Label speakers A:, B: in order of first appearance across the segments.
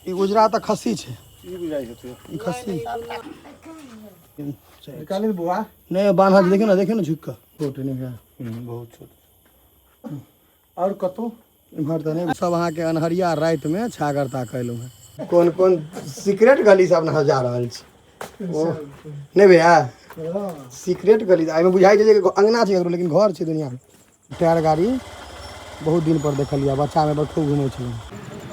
A: ई उजरा त खस्सी छै
B: ई बुझाइ हेतै
A: ई खस्सी
B: निकाली बुआ
A: नहीं बांधा देखियो ना झुक के छोट नहीं है
B: बहुत छोट और कतौ
A: इम्हर तो नहीं सब अहाँ के अनहरिया रात में छागर ताकैलु है कौन कौन सीक्रेट गली से अपना जा रहल छी ओ नहीं भैया सीक्रेट गली एहिमे बुझाइ छै जे अंगना छै ककरो लेकिन घर छै दुनिया में टायर गाड़ी बहुत दिन पर देखलिए बच्चा में खूब घूमै छलहुँ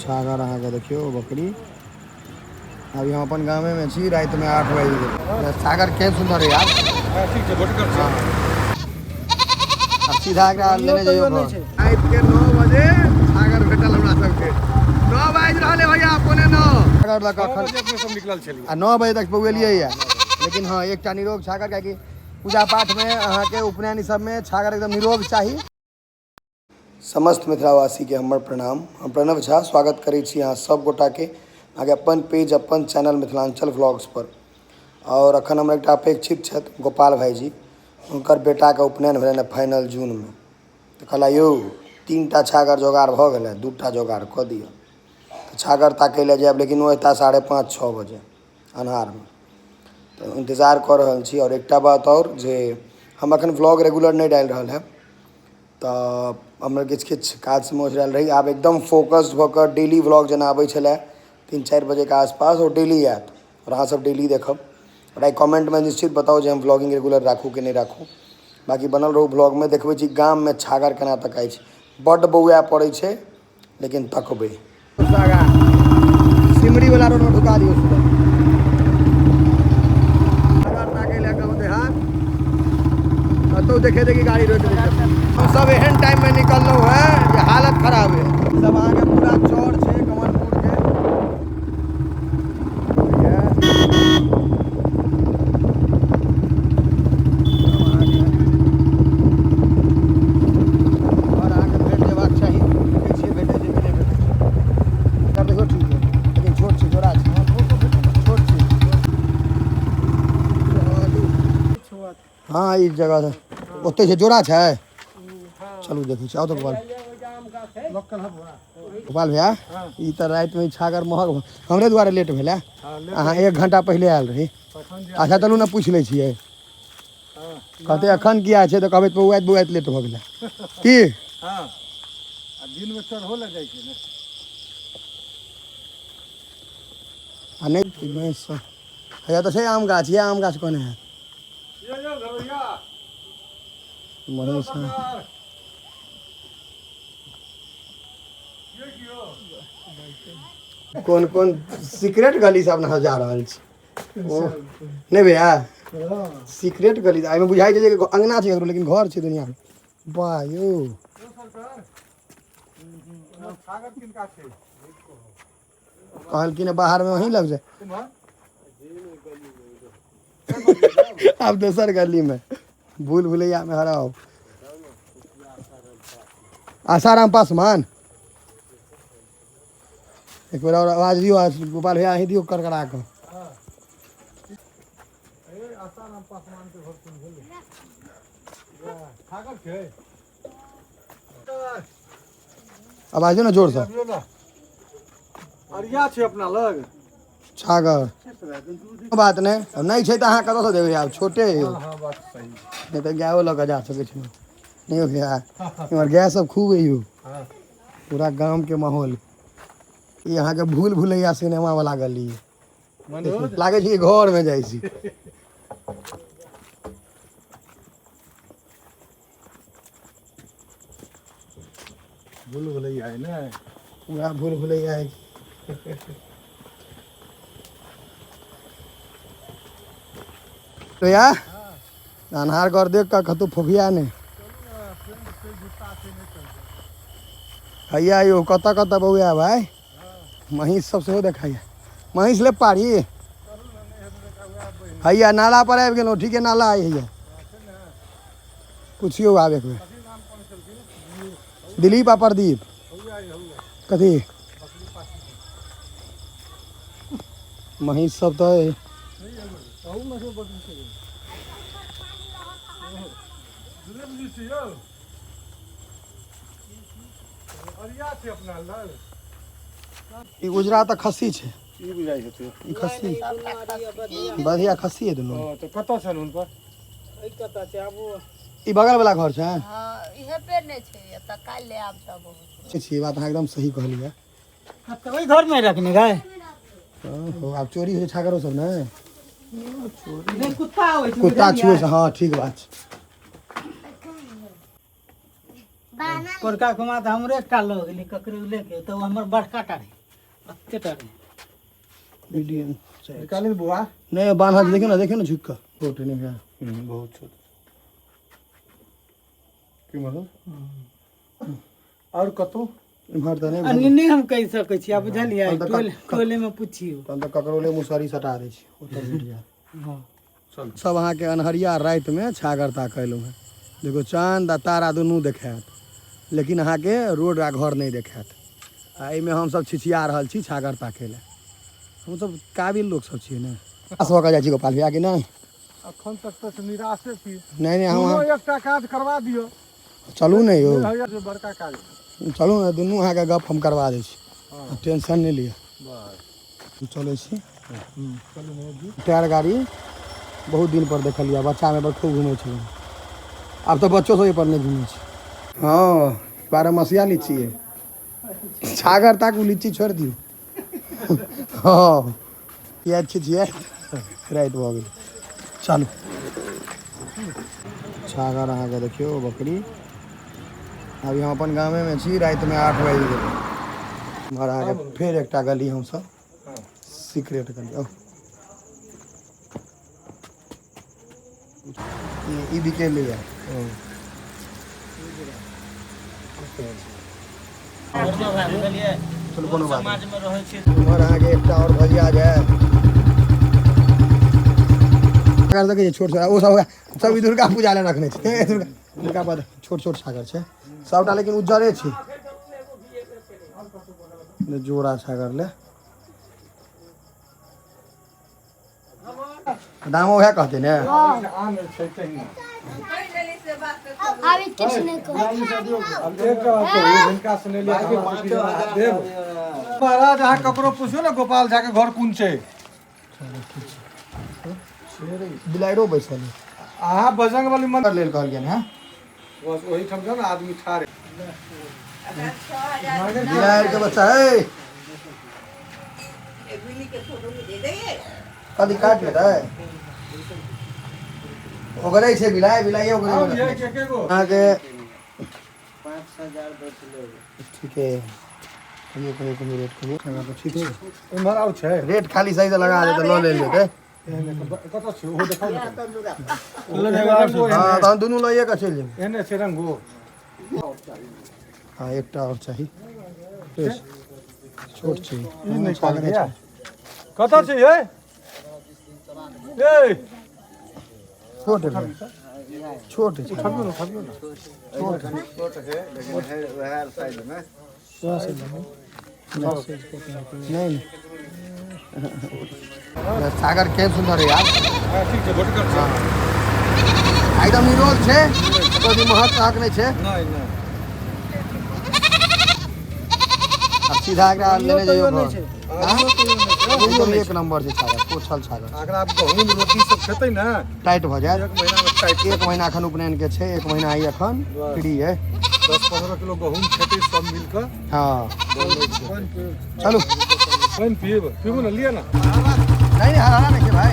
A: छागर अहाँ के देखियो बकरी अभी हम अपन गाँव में छी रात में 8 बजे छागर के सुंदर है यार
B: ठीक छै भटकर छै
A: सीधा एकरा लेने जाइयो रात के 9 बजे छागर भेटल हमरा सबके 9 बाजि रहले भैया अपने 9 छागर लग अखन
B: अपने सब निकलल छलिए
A: आ 9 बजे तक पहुँचलिए या लेकिन हाँ एकटा निरोग छागर कियाकि पूजा पाठ में अहाँ के उपनयन सब में छागर एकदम निरोग चाहिए समस्त मिथिलावासी के हमर प्रणाम हम प्रणव झा स्वागत करै छी अहाँ सब गोटा के आगे अपन पेज अपन चैनल मिथिलांचल व्लॉग्स पर और अखन हमरा एकटा अपेक्षित छथि गोपाल भाईजी उनकर बेटा के उपनयन भेलनि फाइनल जून में तो कहला यौ 3टा छागर जोगाड़ भऽ गेलै 2टा जोगाड़ कऽ दिअ तो छागर ताकै लए जायब लेकिन वो एता 5:30-6 बजे अन्हार में तो इंतजार कर रहल छी और एकटा बात और जे हम अखन व्लॉग रेगुलर नहीं डाल रहल है तो हमरा किछ काज से मोच रहल रही आब एकदम फोकस्ड भऽ कऽ डेली व्लॉग जेना आबै छलै 3-4 बजे के आसपास और डेली आयत और अहाँ सब डेली देखब और आई कमेंट में निश्चित बताओ जे हम व्लॉगिंग रेगुलर राखू कि नहीं राखू बाकी बनल रहू व्लॉग में देखबै छी गाम में छागर केना तकाइ छै बड्ड बौआ पड़ै छै लेकिन तकबै सिमरी वाला रोड में ढुका दियो छागर ताकै लए गाँव देहात तो देखे देखी गाड़ी रोक दी हम सब एहन टाइम में निकललो है जे हालत खराब है सब अहाँ के पूरा चौड़ छै कमलपुर के और अहाँ के भेट जेबाक चाही देखै छियै भेटै छै कि नहीं भेटै छै कर देखो ठीक है लेकिन छोट छै जोड़ा छै छोट छै हाँ इस जगह से ओते से जोड़ा है चलू देखै छी आओ तो गोपाल भैया ई तो रात में छागर महग हमरे द्वारे लेट भेलै अहाँ 1 घंटा पहले आयल रही अच्छा चलू ना पूछ लै छियै कहते अखन किया छै तो कहबै बौआइत लेट भऽ गेलै की
B: हां दिन में चढ़हो लग जाइ छै ने
A: आ नहीं भैया तो छै आम गाछ ये आम गाछ कोने है
B: यो घरैया
A: मनीष है कौन कौन सीक्रेट गली से अपना जा रहल छी ओ नहीं भैया सीक्रेट गली एहिमे बुझाइ छै जे अंगना छै ककरो लेकिन घर छै दुनिया में वाह यौ
B: छागर किनका छै
A: कहलखिन बाहर में वहीं लग जाए अब दोसर गली में भूल भुलैया में हराओ आसाराम पासवान एक बार और आवाज दियो गोपाल भैया ही दियो करकरा के
B: आसाराम पासवान के घर सुन भेलै छागर छै
A: आवाज दियो ना जोर से
B: अरिया छै अपना लग
A: छागर बात नहीं छै तो अहाँ कतऽ से देबै आब छोटे हो
B: हां बात सही
A: नहीं तो गायो लऽ के जा सकै छी नहीं हो गया इमहर गाय सब खूब है यौ पूरा गांव के माहौल ये अहाँ के भूल भुलैया सिनेमा वाला गली लागे छै घर में जाइ छी
B: भूल भुलैया है ना
A: पूरा भूल भुलैया है तो या अनहार कर देख का कतौ फोफिया ने हैया यो कत बउआ भाई महिष सब सेहो देखाइए महिष ले पारी हैया नाला पर आबि गेलहुँ ठीके नाला है हैया पूछियो आब एक बेर दिलीप आ प्रदीप कथी महिष सब तो
B: अरिया छै अपना लग
A: ई उजरा तऽ खस्सी छै
B: ई बुझाइ हेतै
A: ई खस्सी बढ़िया खस्सी है दुनू
B: तऽ कतऽ छनि हुनकर
A: ई बगल वाला घर छै
C: हाँ इहे पे नहीं छे त काल ले आब तब
A: छी बात अहाँ एकदम सही कहलिए
D: तो वही घर में रखने गए
A: आब चोरी होइ छागरो सब ने
D: नहीं कुत्ता हो
A: कुत्ता छुए से हाँ ठीक बात छै
D: कोरका कुमा तो हमरे काल हो गेली ककरे लेके तो हमर बड़का टारे अत्ते टारे
A: वीडियो
B: निकाली ने बुआ
A: नहीं बांधा देखियो ना झुक कर फोटो नहीं है
B: बहुत छोट की मतलब और कतौ
A: इम्हर तऽ नहीं
D: अन्नी हम कह सकै छी आब बुझलियै टोले में पूछियो
A: तहन तऽ ककरोले मुसरी सटा दै छी ओतऽ भेट जायत
D: हां
A: सब अहाँके अन्हरिया राति में छागर ताकलहुँ हैं देखो चांद आ तारा दुनू देखायत लेकिन अहाँके रोड आ घर नहीं देखायत आ एहिमे हमसब छिछिया रहल छी छागर ताकै लए हमसब काबिल लोग सब छियै ने आसवा का जाइ छी गोपाल भैया कि नहीं
B: अखन तक तऽ निराशे छी
A: नहीं हम
B: दुनू एकटा काज करवा दियौ
A: चलू ने यौ
B: भैया जे बड़का काज
A: चलू ने दुनू अहाँके गप हम करवा दै छी
B: हाँ।
A: टेंशन नहीं लिअ
B: बस
A: चलै छी
B: चलू ने जी
A: टायर गाड़ी बहुत दिन पर देखलिए बच्चा में बड़ खूब घूमै छलै आब तऽ बच्चो सब पर नहीं घूमै छै हाँ 12 मसीहा लीची है छागर ताकू लीची छोड़ दियौ हाँ याद छियै राति भऽ गेल चलू छागर अहाँके देखियौ बकरी अभी हम अपन गाँवे में छी राति में 8 बजे गेल इम्हर अहाँके फेर एकटा गली हमसब सीक्रेट गली ई बिकेल लिया चलो कोनो बात
D: समाज में रहै छी
A: इम्हर अहाँके एकटा और भजिया जाय सागर देखै छियै छोट छोट ओ सब दुर्गा पूजा ले रखने छै दुर्गा पूजा छोट छोट सागर छै सबटा लेकिन उज्जरे छै जोड़ा सागर ले दामो वएह कहते ने
B: आन छै तहिना
C: अभी किछ नहीं कहो
B: अब एकटा बात कहू हिनका सुने लिया के 5000 देब महाराज अहाँ ककरो पूछियो ने गोपाल झा के घर कोन छै
A: बिलाइरो बैसल है
B: अहाँ बजंग वाली मन
A: लेल कहलिए हैं
B: बस ओही ठाम जाओ ना आदमी ठाड़
A: बिलाइर के बच्चा है कदी काट लेता है ओकरे छै बिलाइ बिलाइए ओकरे
B: ये के गो
A: अहाँके
D: 5000 बच ले
A: ठीक है कहियो रेट कहियो खाना तो ठीक है
B: इमहर आउ छै
A: रेट खाली सही से लगा दे तो लो ले लेते
B: कतऽ छै ओहो देखाउ
A: हाँ तो हम दुनू लइए के चलि जेबै
B: एने छै रंगो
A: हाँ एकटा और चाही छोट छै
B: ई नहीं कहलिया कतऽ छै ये ए
A: छोट है छोट है
B: उठाबियो ना
A: छोट है
B: लेकिन है वह साइड में
A: नहीं सागर के सुंदर है यार
B: हां ठीक छै भटकर छै
A: एकदम निरोग छै कोई महत्व हक नहीं छै
B: नहीं नहीं
A: अब सीधा एकरा लेने जाइयो घर एकदम एक नंबर छै सागर पोछल सागर
B: अगर आप गहूम रोटी सब खेतै ना
A: टाइट भ जायत
B: एक महीना में टाइट
A: एक महीना एखन उपनयन के छै एक महीना ही एखन फ्री है
B: 10-15 किलो गहूम खेतै सब मिलकर
A: हाँ
B: पानी
A: चलू
B: पीबू ना लिया ना
A: नहीं हराना नहीं छै भाई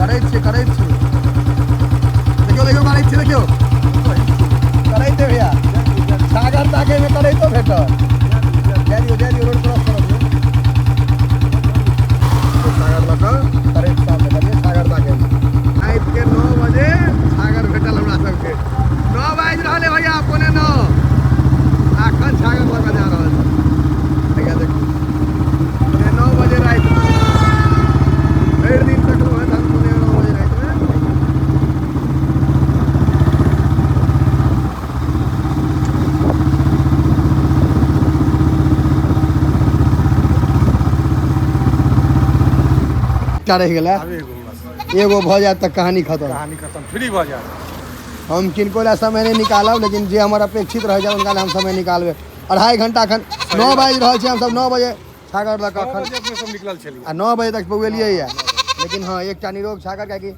A: करैत छै देखियो करैत छै भैया सागर ताके में करैतो भेटत दे दियो रोड क्रॉस कर दियो सागर लगा करैत साहब देखलिए सागर ताके रात के 9 बजे सागर भेटल हमरा सबके 9 बाजि रहले भैया अपने 9 अखन सागर लगा जा रहल छै भैया देखियो 9 बजे रात भरि दिन तक हम 9 बजे रात में क्या रह गया एगो भ जाए तक कहानी खत्म
B: फ्री भ जाए
A: हम किनको ला समय नहीं निकालब लेकिन जे हमर अपेक्षित रह जाए उनका हम समय निकालबे 2.5 घंटा खन 9 बजे रह हम सब 9 बजे छागर लऽ कऽ
B: सब
A: एखन
B: अपने सब निकलल छलिए
A: आ 9 बजे तक पहुँचलियै यऽ। लेकिन हाँ एकटा निरोग छागर, कियाकि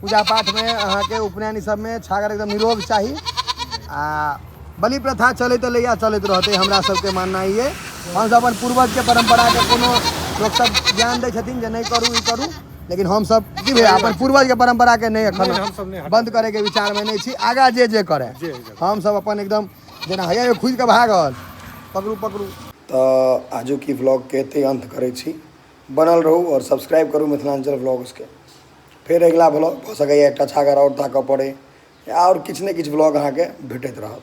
A: पूजा पाठ में अहाँ के उपनयन सब में छागर एकदम निरोग चाही। आ बलि प्रथा चलैत एलैया, चलैत रहतै, हमरा सबके मानना ये। हम सब अपन पूर्वज के परंपरा के कोनो लोग सब ज्ञान दै छथिन जे नहीं करू ई करू, लेकिन हम सब की भैया अपन पूर्वज के परंपरा के नहीं
B: हम सब
A: एखन
B: नहीं
A: बंद करे के विचार में नहीं छी। आगा जे करे हम सब अपन एकदम जेना हैया खुद के भागल पकड़ू पकड़ू। तो आजू की व्लॉग के एते अंत करे छी। बनल रहू और सब्सक्राइब करू मिथिलांचल व्लॉग्स के। फिर अगला व्लॉग हो सकैए एकटा छागर और ताकऽ पड़े, और किछु ने किछु व्लॉग अहाँके भेटैत रहत।